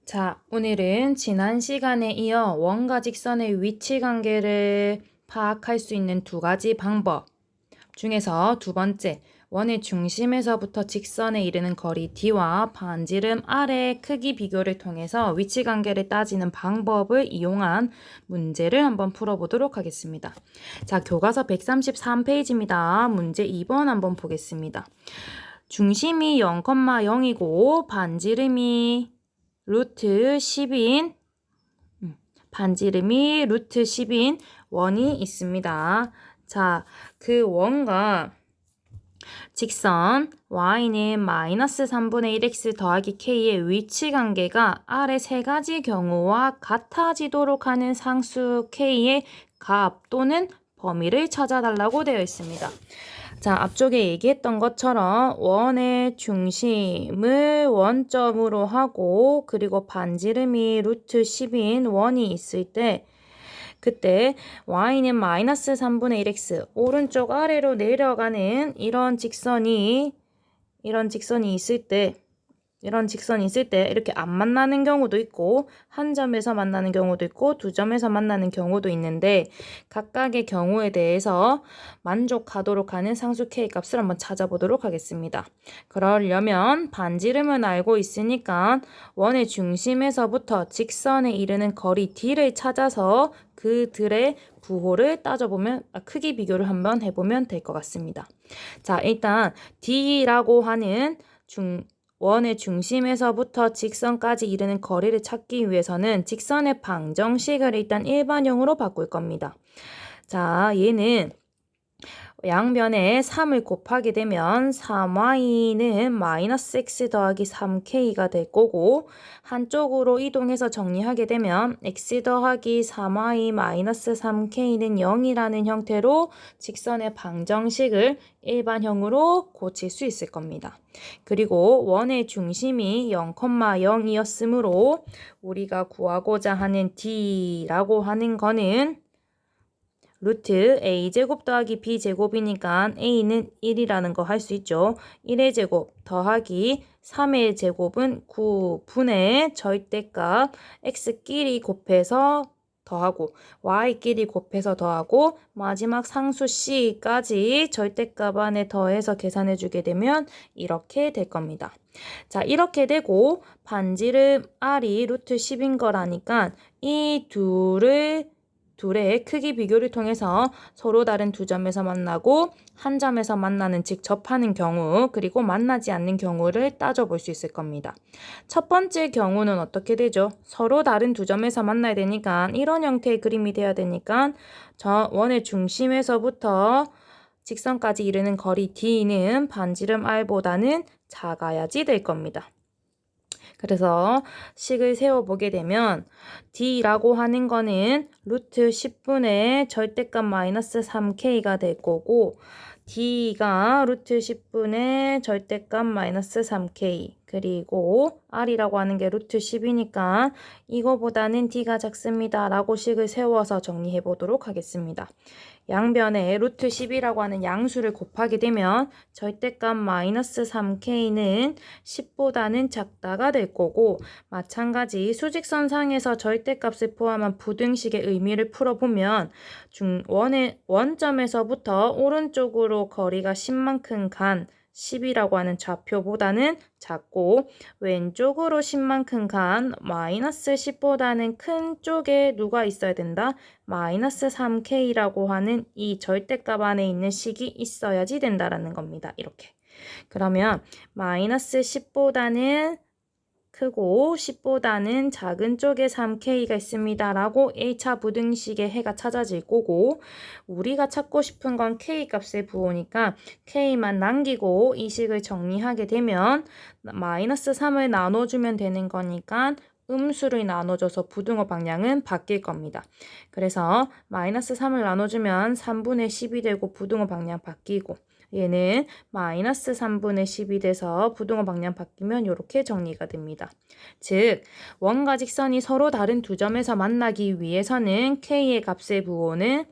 자, 오늘은 지난 시간에 이어 원과 직선의 위치 관계를 파악할 수 있는 두 가지 방법 중에서 두 번째, 원의 중심에서부터 직선에 이르는 거리 D와 반지름 R의 크기 비교를 통해서 위치 관계를 따지는 방법을 이용한 문제를 한번 풀어보도록 하겠습니다. 자, 교과서 133페이지입니다. 문제 2번 한번 보겠습니다. 중심이 0,0이고 반지름이 루트 10인 반지름이 루트 10인 원이 있습니다. 자, 그 원과 직선 y는 마이너스 3분의 1x 더하기 k의 위치 관계가 아래 세 가지 경우와 같아지도록 하는 상수 k의 값 또는 범위를 찾아달라고 되어 있습니다. 자, 앞쪽에 얘기했던 것처럼 원의 중심을 원점으로 하고 그리고 반지름이 루트 10인 원이 있을 때 그때 y는 마이너스 3분의 1x 오른쪽 아래로 내려가는 이런 직선이 있을 때 이렇게 안 만나는 경우도 있고 한 점에서 만나는 경우도 있고 두 점에서 만나는 경우도 있는데 각각의 경우에 대해서 만족하도록 하는 상수 k 값을 한번 찾아보도록 하겠습니다. 그러려면 반지름은 알고 있으니까 원의 중심에서부터 직선에 이르는 거리 d를 찾아서 그들의 부호를 따져보면 크기 비교를 한번 해보면 될 것 같습니다. 자, 일단 d라고 하는 원의 중심에서부터 직선까지 이르는 거리를 찾기 위해서는 직선의 방정식을 일단 일반형으로 바꿀 겁니다. 자, 얘는 양변에 3을 곱하게 되면 3y는 마이너스 x 더하기 3k가 될 거고 한쪽으로 이동해서 정리하게 되면 x 더하기 3y 마이너스 3k는 0이라는 형태로 직선의 방정식을 일반형으로 고칠 수 있을 겁니다. 그리고 원의 중심이 0,0이었으므로 우리가 구하고자 하는 d라고 하는 거는 루트 a제곱 더하기 b제곱이니까 a는 1이라는 거 할 수 있죠. 1의 제곱 더하기 3의 제곱은 9분의 절대값 x끼리 곱해서 더하고 y끼리 곱해서 더하고 마지막 상수 c까지 절대값 안에 더해서 계산해 주게 되면 이렇게 될 겁니다. 자, 이렇게 되고 반지름 r이 루트 10인 거라니까 이 둘의 크기 비교를 통해서 서로 다른 두 점에서 만나고 한 점에서 만나는 즉 접하는 경우 그리고 만나지 않는 경우를 따져볼 수 있을 겁니다. 첫 번째 경우는 어떻게 되죠? 서로 다른 두 점에서 만나야 되니까 이런 형태의 그림이 돼야 되니까 저 원의 중심에서부터 직선까지 이르는 거리 D는 반지름 R보다는 작아야지 될 겁니다. 그래서 식을 세워보게 되면 D라고 하는 거는 루트 10분의 절대값 마이너스 3K가 될 거고 D가 루트 10분의 절대값 마이너스 3K 그리고 R이라고 하는 게 루트 10이니까 이거보다는 D가 작습니다 라고 식을 세워서 정리해 보도록 하겠습니다. 양변에 루트 10이라고 하는 양수를 곱하게 되면 절대값 마이너스 3K는 10보다는 작다가 될 거고 마찬가지 수직선상에서 절대값을 포함한 부등식의 의미를 풀어보면 원점에서부터 오른쪽으로 거리가 10만큼 간 10이라고 하는 좌표보다는 작고 왼쪽으로 10만큼 간 마이너스 10보다는 큰 쪽에 누가 있어야 된다? 마이너스 3K라고 하는 이 절대값 안에 있는 식이 있어야지 된다라는 겁니다. 이렇게. 그러면 마이너스 10보다는 크고 10보다는 작은 쪽에 3K가 있습니다. 라고 1차 부등식의 해가 찾아질 거고 우리가 찾고 싶은 건 K 값의 부호니까 K만 남기고 이 식을 정리하게 되면 마이너스 3을 나눠주면 되는 거니까 음수를 나눠줘서 부등호 방향은 바뀔 겁니다. 그래서 마이너스 3을 나눠주면 3분의 10이 되고 부등호 방향 바뀌고 얘는 마이너스 3분의 10이 돼서 부등호 방향 바뀌면 이렇게 정리가 됩니다. 즉, 원과 직선이 서로 다른 두 점에서 만나기 위해서는 K의 값의 부호는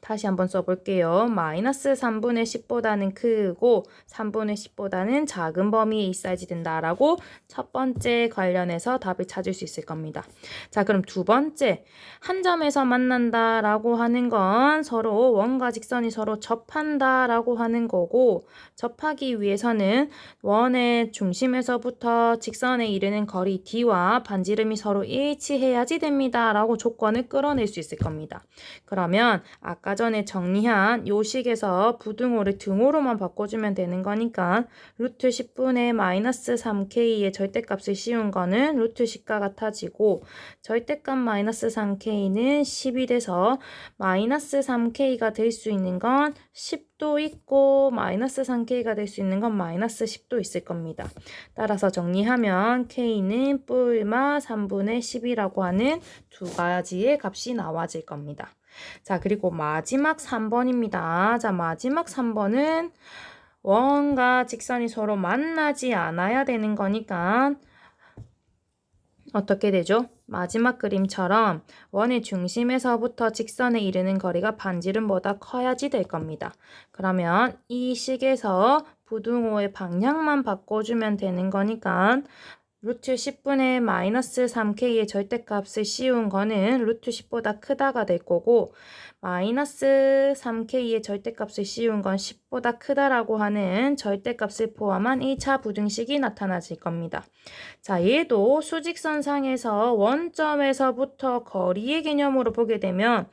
다시 한번 써볼게요. 마이너스 3분의 10보다는 크고 3분의 10보다는 작은 범위에 있어야지 된다라고 첫 번째 관련해서 답을 찾을 수 있을 겁니다. 자, 그럼 두 번째, 한 점에서 만난다라고 하는 건 서로 원과 직선이 서로 접한다라고 하는 거고, 접하기 위해서는 원의 중심에서부터 직선에 이르는 거리 D와 반지름이 서로 일치해야지 됩니다 라고 조건을 끌어낼 수 있을 겁니다. 그러면 아까 전에 정리한 요 식에서 부등호를 등호로만 바꿔주면 되는 거니까 루트 10분의 마이너스 3k의 절대값을 씌운 거는 루트 10과 같아지고, 절대값 마이너스 3k는 10이 돼서 마이너스 3k가 될 수 있는 건 10도 있고 마이너스 3k가 될 수 있는 건 마이너스 10도 있을 겁니다. 따라서 정리하면 k는 뿔마 3분의 10이라고 하는 두 가지의 값이 나와질 겁니다. 자, 그리고 마지막 3번입니다. 자, 마지막 3번은 원과 직선이 서로 만나지 않아야 되는 거니까 어떻게 되죠? 마지막 그림처럼 원의 중심에서부터 직선에 이르는 거리가 반지름보다 커야지 될 겁니다. 그러면 이 식에서 부등호의 방향만 바꿔주면 되는 거니까 루트 10분의 마이너스 3k의 절대값을 씌운 거는 루트 10보다 크다가 될 거고, 마이너스 3k의 절대값을 씌운 건 10보다 크다라고 하는 절대값을 포함한 1차 부등식이 나타나질 겁니다. 자, 얘도 수직선상에서 원점에서부터 거리의 개념으로 보게 되면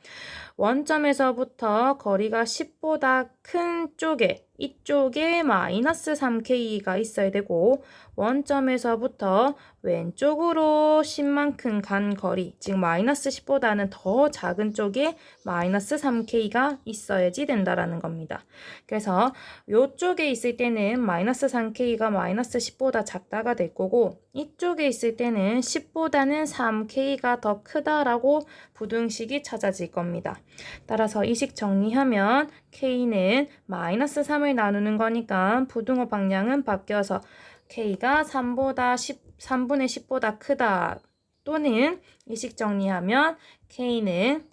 원점에서부터 거리가 10보다 큰 쪽에, 이쪽에 마이너스 3k가 있어야 되고, 원점에서부터 왼쪽으로 10만큼 간 거리, 즉 마이너스 10보다는 더 작은 쪽에 마이너스 3k가 있어야지 된다라는 겁니다. 그래서 이쪽에 있을 때는 마이너스 3k가 마이너스 10보다 작다가 될 거고, 이쪽에 있을 때는 10보다는 3k가 더 크다라고 부등식이 찾아질 겁니다. 따라서 이 식 정리하면 k는 마이너스 3을 나누는 거니까 부등호 방향은 바뀌어서 k가 3분의 10보다 크다, 또는 이 식 정리하면 k는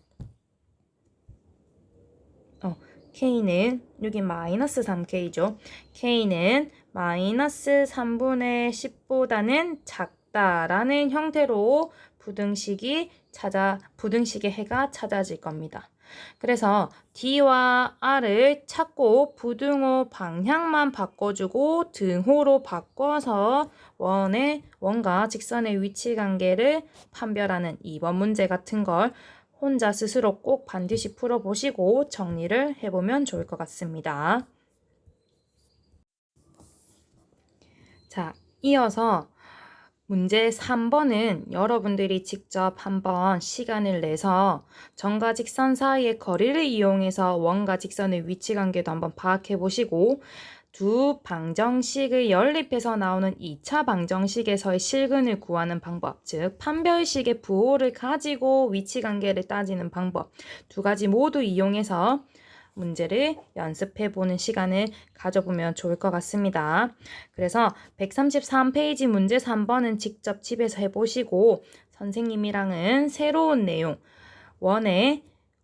여기 마이너스 3k죠. k는 마이너스 3분의 10보다는 작다라는 형태로 부등식의 해가 찾아질 겁니다. 그래서 D와 R을 찾고 부등호 방향만 바꿔주고 등호로 바꿔서 원과 직선의 위치 관계를 판별하는 2번 문제 같은 걸 혼자 스스로 꼭 반드시 풀어보시고 정리를 해보면 좋을 것 같습니다. 자, 이어서 문제 3번은 여러분들이 직접 한번 시간을 내서 점과 직선 사이의 거리를 이용해서 원과 직선의 위치 관계도 한번 파악해 보시고, 두 방정식을 연립해서 나오는 2차 방정식에서의 실근을 구하는 방법, 즉 판별식의 부호를 가지고 위치 관계를 따지는 방법, 두 가지 모두 이용해서 문제를 연습해보는 시간을 가져보면 좋을 것 같습니다. 그래서 133페이지 문제 3번은 직접 집에서 해보시고, 선생님이랑은 새로운 내용,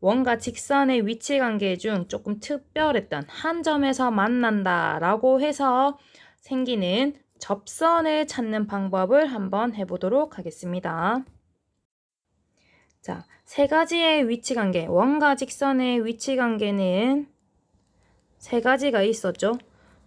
원과 직선의 위치 관계 중 조금 특별했던 한 점에서 만난다 라고 해서 생기는 접선을 찾는 방법을 한번 해보도록 하겠습니다. 자, 세 가지의 위치 관계, 원과 직선의 위치 관계는 세 가지가 있었죠.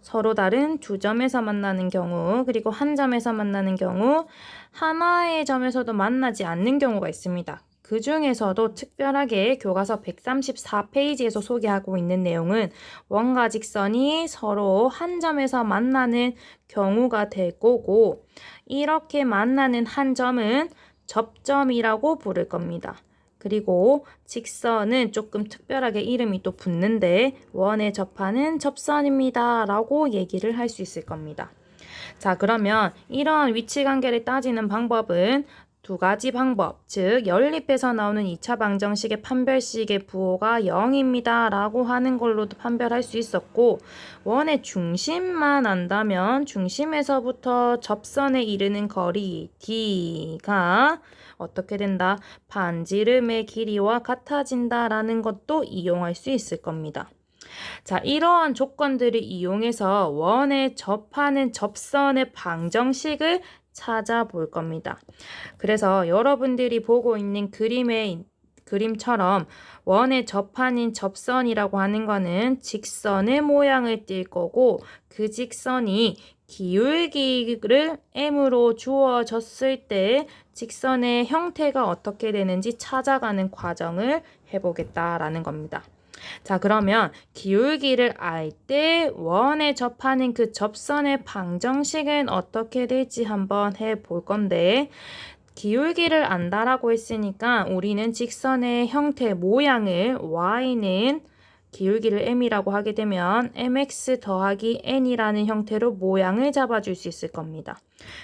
서로 다른 두 점에서 만나는 경우, 그리고 한 점에서 만나는 경우, 하나의 점에서도 만나지 않는 경우가 있습니다. 그 중에서도 특별하게 교과서 134페이지에서 소개하고 있는 내용은 원과 직선이 서로 한 점에서 만나는 경우가 될 거고, 이렇게 만나는 한 점은 접점이라고 부를 겁니다. 그리고 직선은 조금 특별하게 이름이 또 붙는데 원에 접하는 접선입니다 라고 얘기를 할 수 있을 겁니다. 자, 그러면 이러한 위치 관계를 따지는 방법은 두 가지 방법, 즉 연립에서 나오는 2차 방정식의 판별식의 부호가 0입니다 라고 하는 걸로도 판별할 수 있었고, 원의 중심만 안다면 중심에서부터 접선에 이르는 거리 d가 어떻게 된다? 반지름의 길이와 같아진다라는 것도 이용할 수 있을 겁니다. 자, 이러한 조건들을 이용해서 원에 접하는 접선의 방정식을 찾아볼 겁니다. 그래서 여러분들이 보고 있는 그림처럼 원에 접하는 접선이라고 하는 거는 직선의 모양을 띌 거고, 그 직선이 기울기를 m으로 주어졌을 때 직선의 형태가 어떻게 되는지 찾아가는 과정을 해보겠다라는 겁니다. 자, 그러면 기울기를 알 때 원에 접하는 그 접선의 방정식은 어떻게 될지 한번 해볼 건데, 기울기를 안다라고 했으니까 우리는 직선의 형태, 모양을 y는 기울기를 m이라고 하게 되면 mx 더하기 n이라는 형태로 모양을 잡아줄 수 있을 겁니다.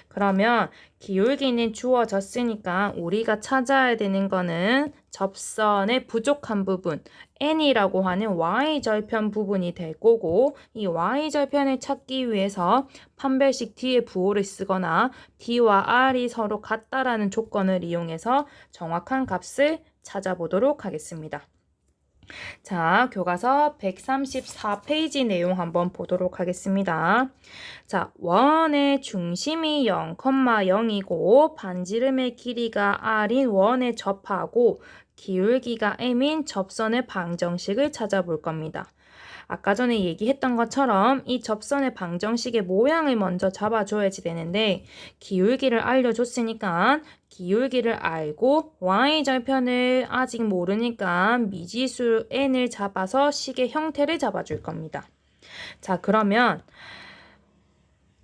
그러면 기울기는 주어졌으니까 우리가 찾아야 되는 거는 접선의 부족한 부분, n이라고 하는 y절편 부분이 될 거고, 이 y절편을 찾기 위해서 판별식 D의 부호를 쓰거나 D와 R이 서로 같다라는 조건을 이용해서 정확한 값을 찾아보도록 하겠습니다. 자, 교과서 134페이지 내용 한번 보도록 하겠습니다. 자, 원의 중심이 0,0이고 반지름의 길이가 r인 원에 접하고 기울기가 m인 접선의 방정식을 찾아볼 겁니다. 아까 전에 얘기했던 것처럼 이 접선의 방정식의 모양을 먼저 잡아줘야지 되는데, 기울기를 알려줬으니까 기울기를 알고 y절편을 아직 모르니까 미지수 n을 잡아서 식의 형태를 잡아줄 겁니다. 자, 그러면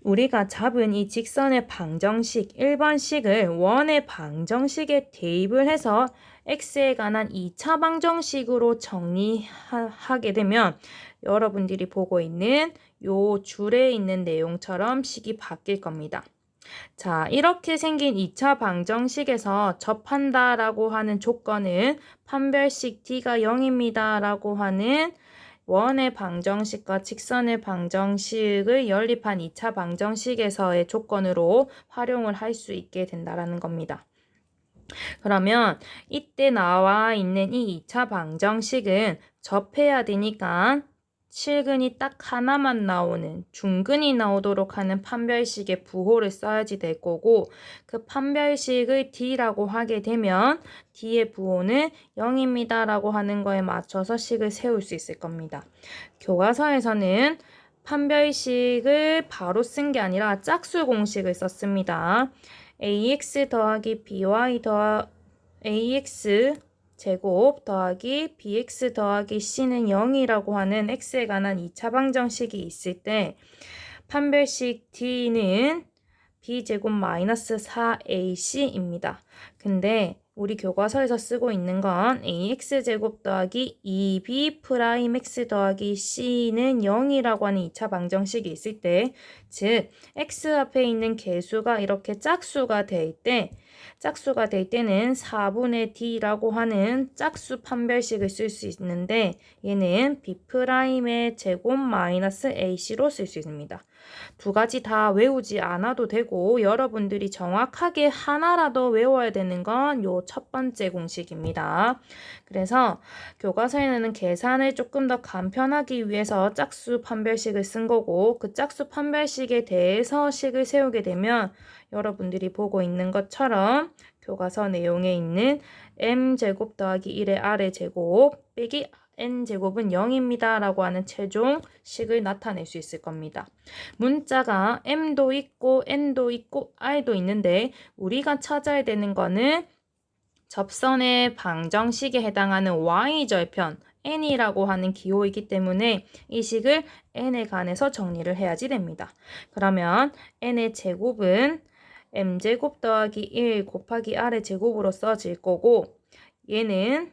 우리가 잡은 이 직선의 방정식 1번식을 원의 방정식에 대입을 해서 x에 관한 2차 방정식으로 정리하게 되면 여러분들이 보고 있는 요 줄에 있는 내용처럼 식이 바뀔 겁니다. 자, 이렇게 생긴 2차 방정식에서 접한다라고 하는 조건은 판별식 D가 0입니다 라고 하는 원의 방정식과 직선의 방정식을 연립한 2차 방정식에서의 조건으로 활용을 할 수 있게 된다는 겁니다. 그러면 이때 나와 있는 이 2차 방정식은 접해야 되니까 실근이 딱 하나만 나오는 중근이 나오도록 하는 판별식의 부호를 써야지 될 거고, 그 판별식을 D라고 하게 되면 D의 부호는 0입니다 라고 하는 거에 맞춰서 식을 세울 수 있을 겁니다. 교과서에서는 판별식을 바로 쓴 게 아니라 짝수 공식을 썼습니다. ax 더하기 by ax 제곱 더하기 bx 더하기 c는 0이라고 하는 x에 관한 2차 방정식이 있을 때 판별식 d는 b제곱 마이너스 4ac입니다. 근데 우리 교과서에서 쓰고 있는 건 ax제곱 더하기 2b'x 더하기 c는 0이라고 하는 2차 방정식이 있을 때, 즉 x 앞에 있는 개수가 이렇게 짝수가 될 때는 4분의 d라고 하는 짝수 판별식을 쓸 수 있는데, 얘는 b'의 제곱 마이너스 ac로 쓸 수 있습니다. 두 가지 다 외우지 않아도 되고 여러분들이 정확하게 하나라도 외워야 되는 건 요 첫 번째 공식입니다. 그래서 교과서에는 계산을 조금 더 간편하기 위해서 짝수 판별식을 쓴 거고, 그 짝수 판별식에 대해서 식을 세우게 되면 여러분들이 보고 있는 것처럼 교과서 내용에 있는 m제곱 더하기 1의 r의 제곱 빼기 n제곱은 0입니다 라고 하는 최종 식을 나타낼 수 있을 겁니다. 문자가 m도 있고 n도 있고 r도 있는데 우리가 찾아야 되는 거는 접선의 방정식에 해당하는 y절편 n이라고 하는 기호이기 때문에 이 식을 n에 관해서 정리를 해야지 됩니다. 그러면 n의 제곱은 m제곱 더하기 1 곱하기 r의 제곱으로 써질 거고, 얘는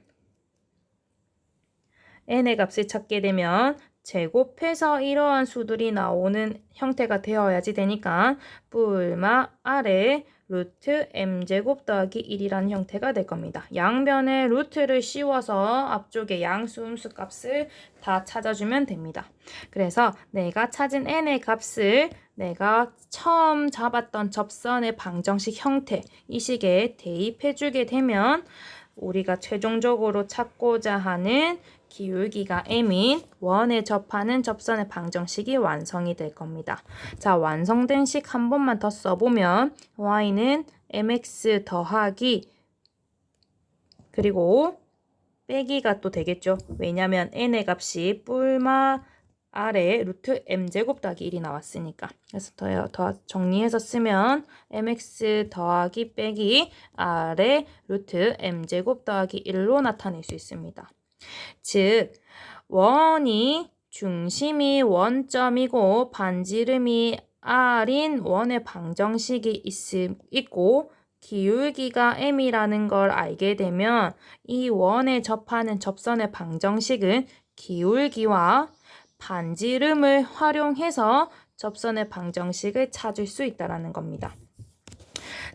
n의 값을 찾게 되면 제곱해서 이러한 수들이 나오는 형태가 되어야지 되니까 뿔마 r의 루트 m제곱 더하기 1이라는 형태가 될 겁니다. 양변에 루트를 씌워서 앞쪽에 양수, 음수 값을 다 찾아주면 됩니다. 그래서 내가 찾은 n의 값을 내가 처음 잡았던 접선의 방정식 형태 이 식에 대입해주게 되면 우리가 최종적으로 찾고자 하는 기울기가 m인 원에 접하는 접선의 방정식이 완성이 될 겁니다. 자, 완성된 식 한 번만 더 써보면 y는 mx 더하기 그리고 빼기가 또 되겠죠. 왜냐하면 n의 값이 뿔마 아래 루트 m제곱 더하기 1이 나왔으니까. 그래서 더 정리해서 쓰면 mx 더하기 빼기 아래 루트 m제곱 더하기 1로 나타낼 수 있습니다. 즉 원이 중심이 원점이고 반지름이 r인 원의 방정식이 있고 기울기가 m이라는 걸 알게 되면 이 원에 접하는 접선의 방정식은 기울기와 반지름을 활용해서 접선의 방정식을 찾을 수 있다는 겁니다.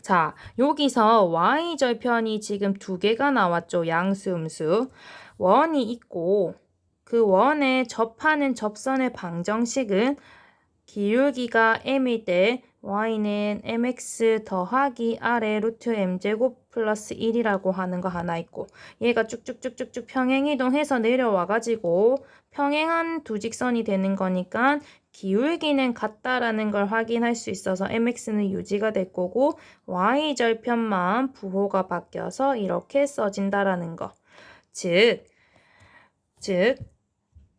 자, 여기서 y절편이 지금 두 개가 나왔죠. 양수, 음수. 원이 있고 그 원에 접하는 접선의 방정식은 기울기가 m일 때 y는 mx 더하기 아래 루트 m제곱 플러스 1이라고 하는 거 하나 있고 얘가 쭉쭉쭉쭉쭉 평행이동해서 내려와가지고 평행한 두 직선이 되는 거니까 기울기는 같다라는 걸 확인할 수 있어서 mx는 유지가 될 거고 y절편만 부호가 바뀌어서 이렇게 써진다라는 거. 즉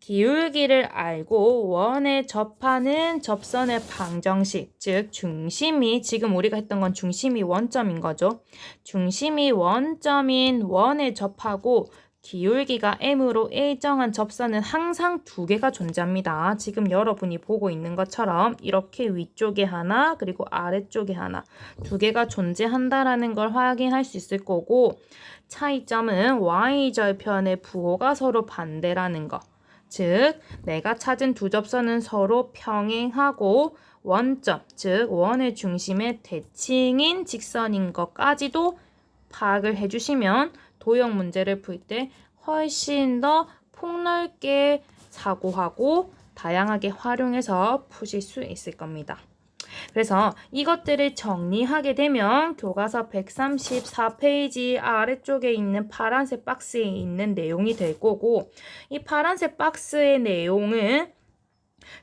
기울기를 알고 원에 접하는 접선의 방정식, 즉 중심이 지금 우리가 했던 건 중심이 원점인 거죠. 중심이 원점인 원에 접하고 기울기가 m으로 일정한 접선은 항상 두 개가 존재합니다. 지금 여러분이 보고 있는 것처럼 이렇게 위쪽에 하나 그리고 아래쪽에 하나 두 개가 존재한다라는 걸 확인할 수 있을 거고 차이점은 y절편의 부호가 서로 반대라는 거. 즉 내가 찾은 두 접선은 서로 평행하고 원점, 즉 원의 중심의 대칭인 직선인 것까지도 파악을 해주시면 도형 문제를 풀 때 훨씬 더 폭넓게 사고하고 다양하게 활용해서 푸실 수 있을 겁니다. 그래서 이것들을 정리하게 되면 교과서 134페이지 아래쪽에 있는 파란색 박스에 있는 내용이 될 거고 이 파란색 박스의 내용은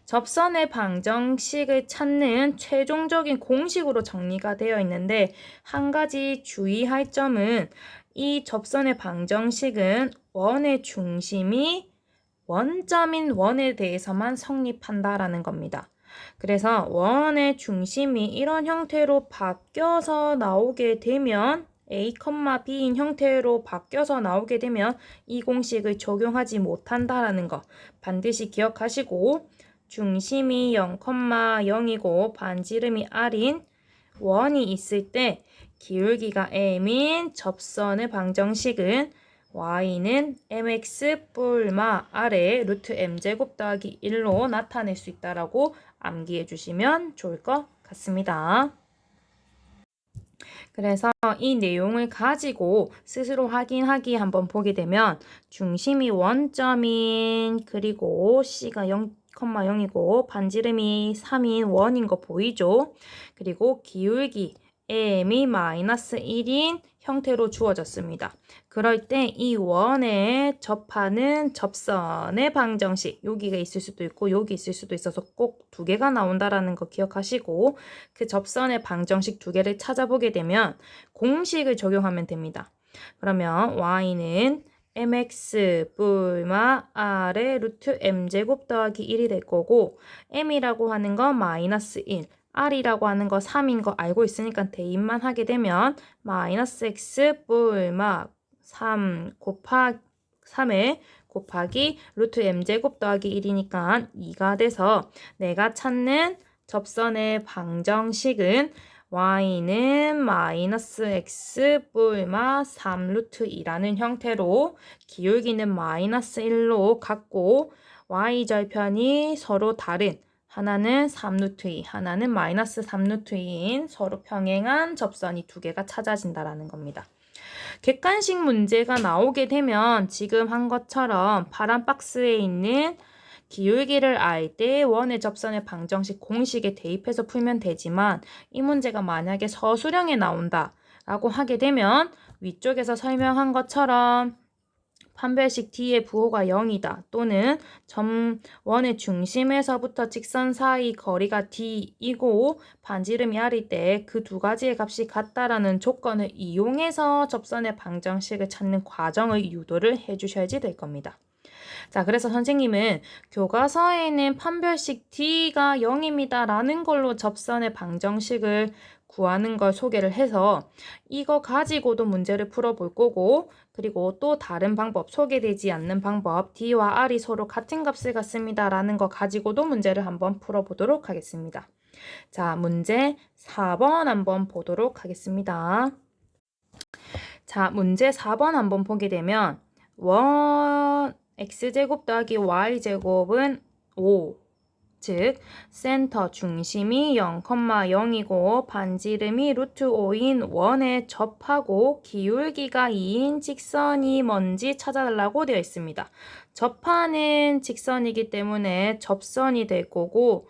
접선의 방정식을 찾는 최종적인 공식으로 정리가 되어 있는데 한 가지 주의할 점은 이 접선의 방정식은 원의 중심이 원점인 원에 대해서만 성립한다라는 겁니다. 그래서 원의 중심이 이런 형태로 바뀌어서 나오게 되면 A, B인 형태로 바뀌어서 나오게 되면 이 공식을 적용하지 못한다라는 거 반드시 기억하시고 중심이 0,0이고 반지름이 r인 원이 있을 때 기울기가 m인 접선의 방정식은 y는 mx 뿔마 아래 루트 m제곱 더하기 1로 나타낼 수 있다라고 암기해 주시면 좋을 것 같습니다. 그래서 이 내용을 가지고 스스로 확인하기 한번 보게 되면 중심이 원점인 그리고 C가 0,0이고 반지름이 3인 원인 거 보이죠? 그리고 기울기 m이 마이너스 1인 형태로 주어졌습니다. 그럴 때 이 원에 접하는 접선의 방정식 여기가 있을 수도 있고 여기 있을 수도 있어서 꼭 두 개가 나온다라는 거 기억하시고 그 접선의 방정식 두 개를 찾아보게 되면 공식을 적용하면 됩니다. 그러면 y는 mx 뿔마 r의 루트 m제곱 더하기 1이 될 거고 m이라고 하는 건 마이너스 1 r이라고 하는 거 3인 거 알고 있으니까 대입만 하게 되면 마이너스 x 뿔마 3 곱하기 3에 곱하기 루트 m제곱 더하기 1이니까 2가 돼서 내가 찾는 접선의 방정식은 y는 마이너스 x 뿔마 3 루트 2라는 형태로 기울기는 마이너스 1로 갖고 y절편이 서로 다른 하나는 3루트 2, 하나는 마이너스 3루트 2인 서로 평행한 접선이 두 개가 찾아진다라는 겁니다. 객관식 문제가 나오게 되면 지금 한 것처럼 파란 박스에 있는 기울기를 알 때 원의 접선의 방정식 공식에 대입해서 풀면 되지만 이 문제가 만약에 서술형에 나온다 라고 하게 되면 위쪽에서 설명한 것처럼 판별식 D의 부호가 0이다 또는 점 원의 중심에서부터 직선 사이 거리가 D이고 반지름이 R일 때 그 두 가지의 값이 같다라는 조건을 이용해서 접선의 방정식을 찾는 과정을 유도를 해주셔야지 될 겁니다. 자, 그래서 선생님은 교과서에는 판별식 D가 0입니다 라는 걸로 접선의 방정식을 구하는 걸 소개를 해서 이거 가지고도 문제를 풀어볼 거고 그리고 또 다른 방법, 소개되지 않는 방법 D와 R이 서로 같은 값을 갖습니다 라는 거 가지고도 문제를 한번 풀어보도록 하겠습니다. 자, 문제 4번 한번 보도록 하겠습니다. 자, 문제 4번 한번 보게 되면 x제곱 더하기 y제곱은 5, 즉 센터 중심이 0,0이고 반지름이 루트 5인 원에 접하고 기울기가 2인 직선이 뭔지 찾아달라고 되어 있습니다. 접하는 직선이기 때문에 접선이 될 거고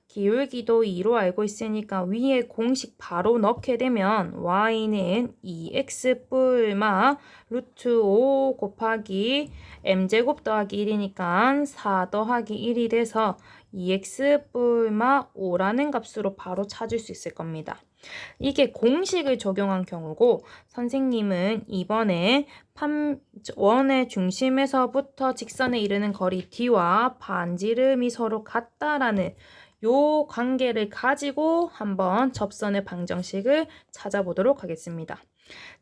기울기도 2로 알고 있으니까 위에 공식 바로 넣게 되면 y는 2x 뿔마 루트 5 곱하기 m제곱 더하기 1이니까 4 더하기 1이 돼서 2x 뿔마 5라는 값으로 바로 찾을 수 있을 겁니다. 이게 공식을 적용한 경우고 선생님은 이번에 원의 중심에서부터 직선에 이르는 거리 D와 반지름이 서로 같다라는 요 관계를 가지고 한번 접선의 방정식을 찾아보도록 하겠습니다.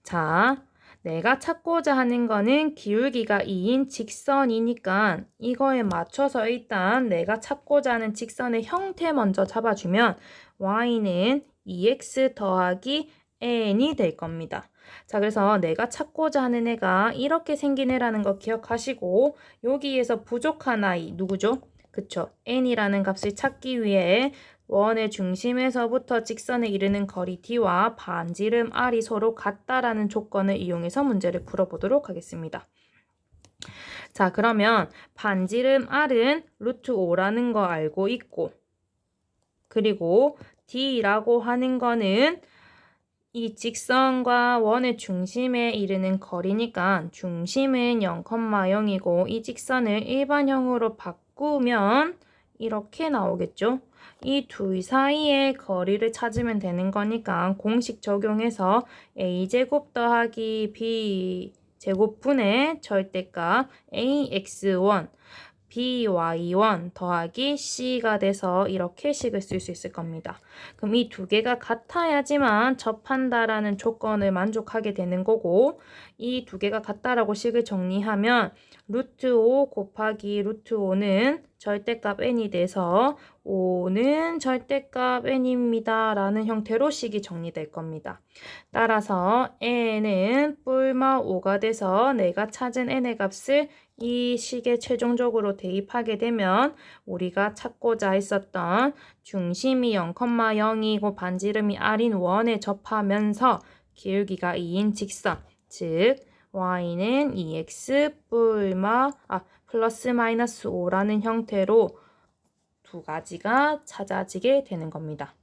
자, 내가 찾고자 하는 거는 기울기가 2인 직선이니까 이거에 맞춰서 일단 내가 찾고자 하는 직선의 형태 먼저 잡아주면 y는 2x 더하기 n이 될 겁니다. 자, 그래서 내가 찾고자 하는 애가 이렇게 생긴 애라는 거 기억하시고 여기에서 부족한 아이 누구죠? 그쵸? n이라는 값을 찾기 위해 원의 중심에서부터 직선에 이르는 거리 D와 반지름 R이 서로 같다라는 조건을 이용해서 문제를 풀어보도록 하겠습니다. 자, 그러면 반지름 R은 루트 5라는 거 알고 있고 그리고 D라고 하는 거는 이 직선과 원의 중심에 이르는 거리니까 중심은 0,0이고 이 직선을 일반형으로 바꾸면 이렇게 나오겠죠. 이 둘 사이의 거리를 찾으면 되는 거니까 공식 적용해서 a제곱 더하기 b제곱분의 절대값 ax1 by1 더하기 c가 돼서 이렇게 식을 쓸 수 있을 겁니다. 그럼 이 두 개가 같아야지만 접한다라는 조건을 만족하게 되는 거고 이 두 개가 같다라고 식을 정리하면 루트 5 곱하기 루트 5는 절대값 n이 돼서 5는 절대값 n입니다 라는 형태로 식이 정리될 겁니다. 따라서 n은 뿔마 5가 돼서 내가 찾은 n의 값을 이 식에 최종적으로 대입하게 되면 우리가 찾고자 했었던 중심이 0,0이고 반지름이 R인 원에 접하면서 기울기가 2인 직선, 즉 y는 2x 플러스 마이너스 5라는 형태로 두 가지가 찾아지게 되는 겁니다.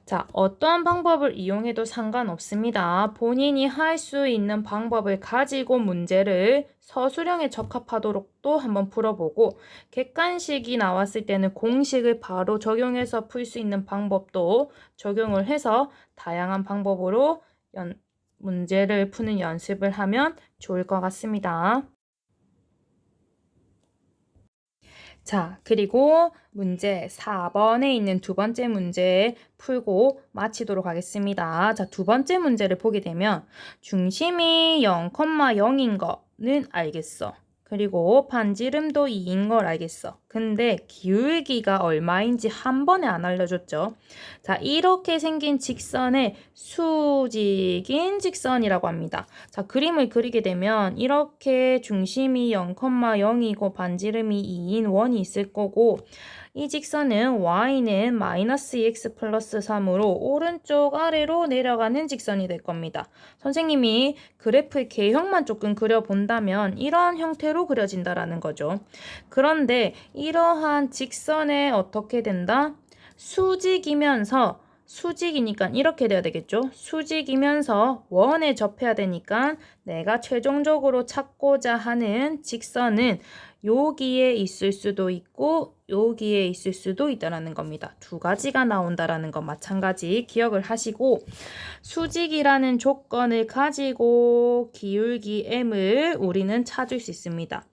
자, 어떠한 방법을 이용해도 상관없습니다. 본인이 할 수 있는 방법을 가지고 문제를 서술형에 적합하도록 또 한번 풀어보고 객관식이 나왔을 때는 공식을 바로 적용해서 풀 수 있는 방법도 적용을 해서 다양한 방법으로 문제를 푸는 연습을 하면 좋을 것 같습니다. 자, 그리고 문제 4번에 있는 두 번째 문제 풀고 마치도록 하겠습니다. 자, 두 번째 문제를 보게 되면 중심이 0,0인 거는 알겠어. 그리고 반지름도 2인 걸 알겠어. 근데 기울기가 얼마인지 한 번에 안 알려줬죠. 자, 이렇게 생긴 직선의 수직인 직선이라고 합니다. 자, 그림을 그리게 되면 이렇게 중심이 0,0이고 반지름이 2인 원이 있을 거고 이 직선은 y는 마이너스 2x 플러스 3으로 오른쪽 아래로 내려가는 직선이 될 겁니다. 선생님이 그래프의 개형만 조금 그려본다면 이런 형태로 그려진다라는 거죠. 그런데 이러한 직선에 어떻게 된다? 수직이니까 이렇게 돼야 되겠죠. 수직이면서 원에 접해야 되니까 내가 최종적으로 찾고자 하는 직선은 여기에 있을 수도 있고 여기에 있을 수도 있다라는 겁니다. 두 가지가 나온다라는 것 마찬가지 기억을 하시고, 수직이라는 조건을 가지고 기울기 m을 우리는 찾을 수 있습니다.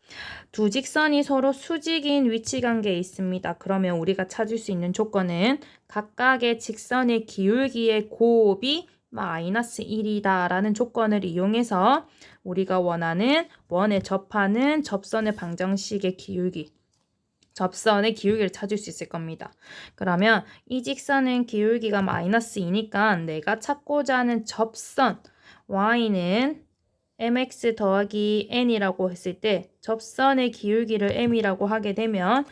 두 직선이 서로 수직인 위치관계에 있습니다. 그러면 우리가 찾을 수 있는 조건은 각각의 직선의 기울기의 곱이 마이너스 1이다 라는 조건을 이용해서 우리가 원하는 원에 접하는 접선의 방정식의 접선의 기울기를 찾을 수 있을 겁니다. 그러면 이 직선은 기울기가 마이너스 2니까 내가 찾고자 하는 접선 y는 mx 더하기 n이라고 했을 때 접선의 기울기를 m이라고 하게 되면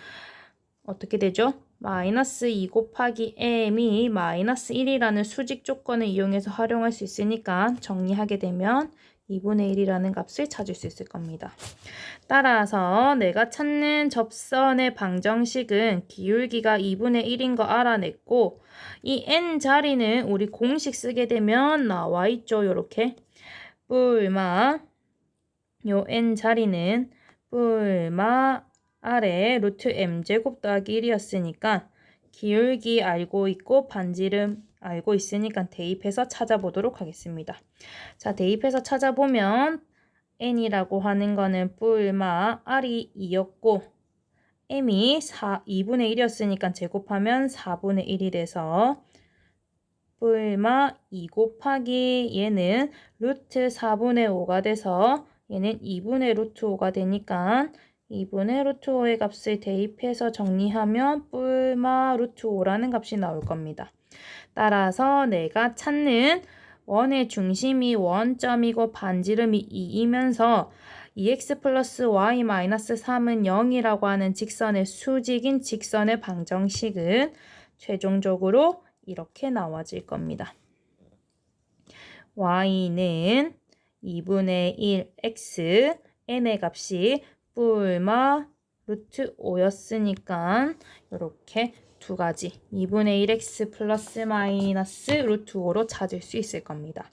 어떻게 되죠? 마이너스 2 곱하기 m이 마이너스 1이라는 수직 조건을 이용해서 활용할 수 있으니까 정리하게 되면 2분의 1이라는 값을 찾을 수 있을 겁니다. 따라서 내가 찾는 접선의 방정식은 기울기가 2분의 1인 거 알아냈고, 이 n 자리는 우리 공식 쓰게 되면 나와 있죠. 요렇게 뿔마 요 n 자리는 뿔마 아래 루트 m제곱 더하기 1이었으니까 기울기 알고 있고 반지름 알고 있으니까 대입해서 찾아보도록 하겠습니다. 자, 대입해서 찾아보면 n이라고 하는 거는 뿔마 r이 2였고 m이 2분의 1이었으니까 제곱하면 4분의 1이 돼서 뿔마 2 곱하기 얘는 루트 4분의 5가 돼서 얘는 2분의 루트 5가 되니까 2분의 루트 5의 값을 대입해서 정리하면 뿔마 루트 5라는 값이 나올 겁니다. 따라서 내가 찾는 원의 중심이 원점이고 반지름이 2이면서 2x 플러스 y 마이너스 3은 0이라고 하는 직선의 수직인 직선의 방정식은 최종적으로 이렇게 나와질 겁니다. y는 2분의 1x, n의 값이 뿔마 루트 5였으니까 이렇게 두 가지 2분의 1x 플러스 마이너스 루트 5로 찾을 수 있을 겁니다.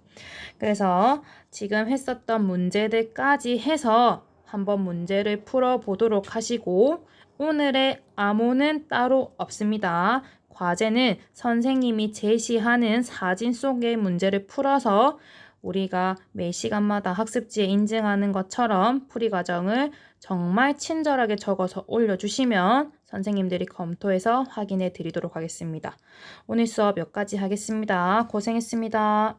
그래서 지금 했었던 문제들까지 해서 한번 문제를 풀어보도록 하시고, 오늘의 암호는 따로 없습니다. 과제는 선생님이 제시하는 사진 속의 문제를 풀어서 우리가 매 시간마다 학습지에 인증하는 것처럼 풀이 과정을 정말 친절하게 적어서 올려주시면 선생님들이 검토해서 확인해 드리도록 하겠습니다. 오늘 수업 여기까지 하겠습니다. 고생했습니다.